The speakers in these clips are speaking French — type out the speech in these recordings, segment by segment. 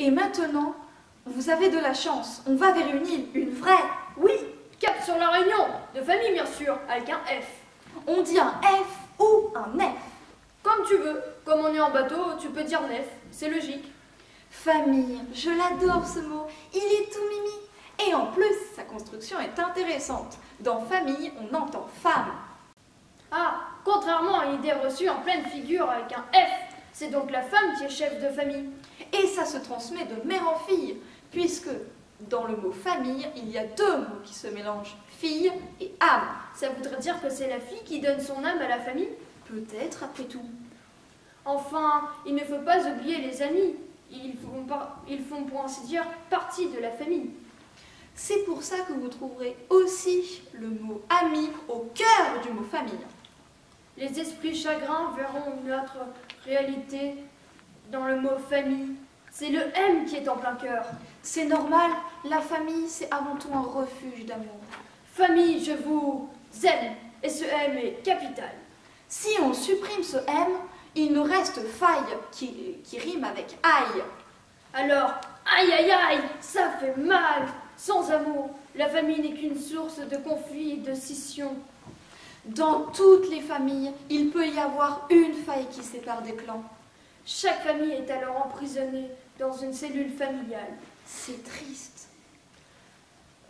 Et maintenant, vous avez de la chance. On va vers une île, une vraie. Oui, cap sur la Réunion, de famille bien sûr, avec un F. On dit un F ou un F. Comme tu veux, comme on est en bateau, tu peux dire nef, c'est logique. Famille, je l'adore ce mot, il est tout mimi. Et en plus, sa construction est intéressante. Dans famille, on entend femme. Ah, contrairement à l'idée reçue en pleine figure avec un F, c'est donc la femme qui est chef de famille. Et ça se transmet de mère en fille, puisque dans le mot famille, il y a deux mots qui se mélangent, fille et âme. Ça voudrait dire que c'est la fille qui donne son âme à la famille? Peut-être après tout. Enfin, il ne faut pas oublier les amis. Ils font pour ainsi dire partie de la famille. C'est pour ça que vous trouverez aussi le mot ami au cœur du mot famille. Les esprits chagrins verront notre réalité dans le mot famille. C'est le M qui est en plein cœur. C'est normal, la famille c'est avant tout un refuge d'amour. Famille, je vous aime, et ce M est capital. Si on supprime ce M, il nous reste faille qui rime avec aïe. Alors, aïe aïe aïe, ça fait mal. Sans amour, la famille n'est qu'une source de conflits et de scission. Dans toutes les familles, il peut y avoir une faille qui sépare des clans. Chaque famille est alors emprisonnée dans une cellule familiale. C'est triste.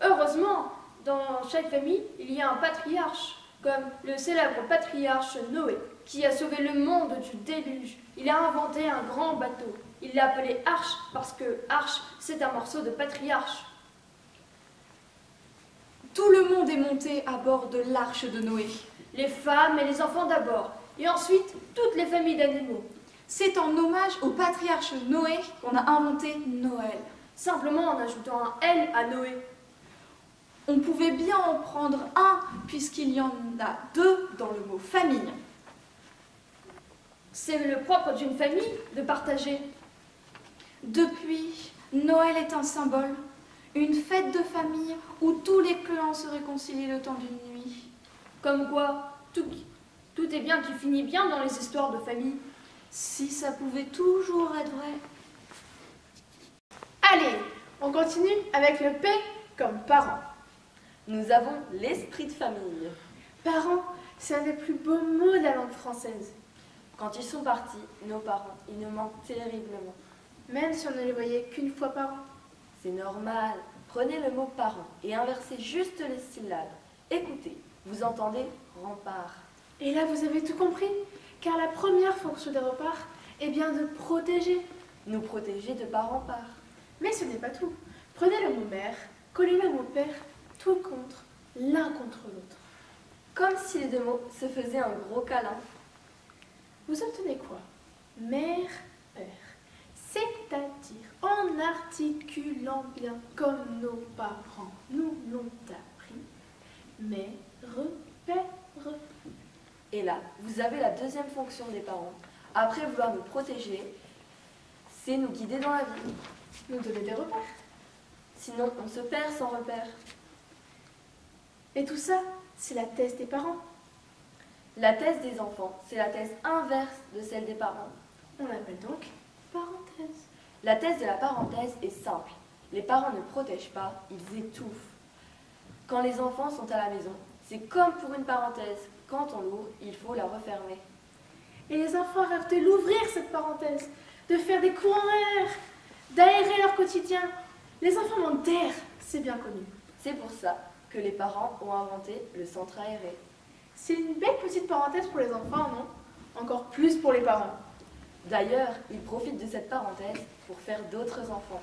Heureusement, dans chaque famille, il y a un patriarche, comme le célèbre patriarche Noé, qui a sauvé le monde du déluge. Il a inventé un grand bateau. Il l'a appelé Arche parce que Arche, c'est un morceau de patriarche. Tout le monde est monté à bord de l'arche de Noé. Les femmes et les enfants d'abord, et ensuite toutes les familles d'animaux. C'est en hommage au patriarche Noé qu'on a inventé Noël. Simplement en ajoutant un L à Noé. On pouvait bien en prendre un, puisqu'il y en a deux dans le mot famille. C'est le propre d'une famille de partager. Depuis, Noël est un symbole, une fête de famille où tous les clans se réconcilient le temps d'une nuit. Comme quoi, tout est bien qui finit bien dans les histoires de famille. Si ça pouvait toujours être vrai. Allez, on continue avec le P comme parent. Nous avons l'esprit de famille. Parent, c'est un des plus beaux mots de la langue française. Quand ils sont partis, nos parents, ils nous manquent terriblement. Même si on ne les voyait qu'une fois par an. C'est normal. Prenez le mot parent et inversez juste les syllabes. Écoutez, vous entendez rempart. Et là, vous avez tout compris, car la première fonction des remparts est bien de protéger. Nous protéger de par rempart. Mais ce n'est pas tout. Prenez le mot mère, collez le mot père, tout contre, l'un contre l'autre. Comme si les deux mots se faisaient un gros câlin. Vous obtenez quoi? Mère, père. C'est-à-dire en articulant bien comme nos parents nous l'ont appris. Mère, père. Et là, vous avez la deuxième fonction des parents. Après vouloir nous protéger, c'est nous guider dans la vie. Nous donner des repères. Sinon, on se perd sans repère. Et tout ça, c'est la thèse des parents. La thèse des enfants, c'est la thèse inverse de celle des parents. On l'appelle donc parenthèse. La thèse de la parenthèse est simple. Les parents ne protègent pas, ils étouffent. Quand les enfants sont à la maison, c'est comme pour une parenthèse. Quand on l'ouvre, il faut la refermer. Et les enfants rêvent de l'ouvrir, cette parenthèse, de faire des courants d'air, d'aérer leur quotidien. Les enfants manquent d'air, c'est bien connu. C'est pour ça que les parents ont inventé le centre aéré. C'est une belle petite parenthèse pour les enfants, non? Encore plus pour les parents. D'ailleurs, ils profitent de cette parenthèse pour faire d'autres enfants.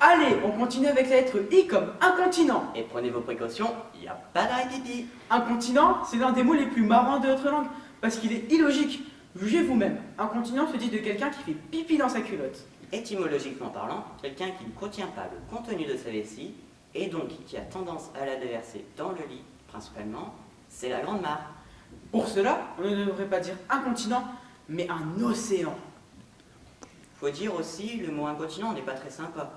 Allez, on continue avec la lettre I comme incontinent. Et prenez vos précautions, il n'y a pas d'arrêt pipi. Incontinent, c'est l'un des mots les plus marrants de notre langue, parce qu'il est illogique. Jugez vous-même, incontinent se dit de quelqu'un qui fait pipi dans sa culotte. Étymologiquement parlant, quelqu'un qui ne contient pas le contenu de sa vessie, et donc qui a tendance à la déverser dans le lit, principalement, c'est la grande mare. Pour cela, on ne devrait pas dire incontinent, mais un océan. Faut dire aussi, le mot incontinent n'est pas très sympa.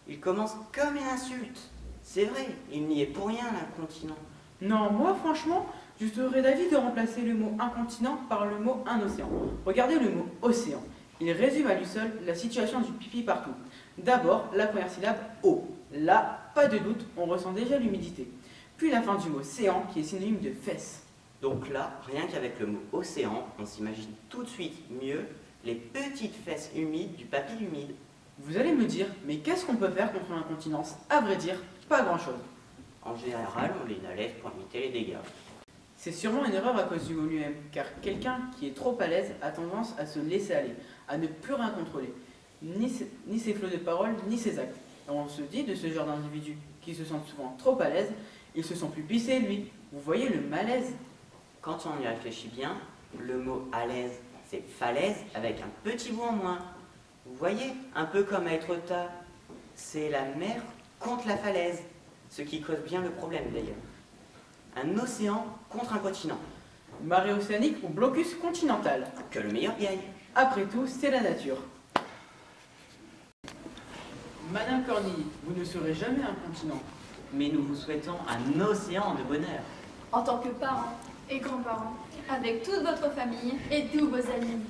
Il commence comme une insulte. C'est vrai, il n'y est pour rien, l'incontinent. Non, moi franchement, je serais d'avis de remplacer le mot incontinent par le mot un océan. Regardez le mot océan. Il résume à lui seul la situation du pipi partout. D'abord, la première syllabe eau. Là, pas de doute, on ressent déjà l'humidité. Puis la fin du mot séant qui est synonyme de fesses. Donc là, rien qu'avec le mot océan, on s'imagine tout de suite mieux les petites fesses humides du papy humide. Vous allez me dire, mais qu'est-ce qu'on peut faire contre l'incontinence? À vrai dire, pas grand-chose. En général, on les laisse pour limiter les dégâts. C'est sûrement une erreur à cause du mot lui-même, car quelqu'un qui est trop à l'aise a tendance à se laisser aller, à ne plus rien contrôler, ni ses flots de paroles, ni ses actes. Et on se dit de ce genre d'individus qui se sentent souvent trop à l'aise, ils se sont plus pissés, lui. Vous voyez le malaise? Quand on y réfléchit bien, le mot à l'aise, c'est falaise avec un petit bout en moins. Vous voyez, un peu comme à Étretat, c'est la mer contre la falaise, ce qui cause bien le problème d'ailleurs. Un océan contre un continent. Marée océanique ou blocus continental? Que le meilleur gagne. Après tout, c'est la nature. Madame Cornille, vous ne serez jamais un continent. Mais nous vous souhaitons un océan de bonheur. En tant que parents Et grands-parents. Avec toute votre famille et tous vos amis.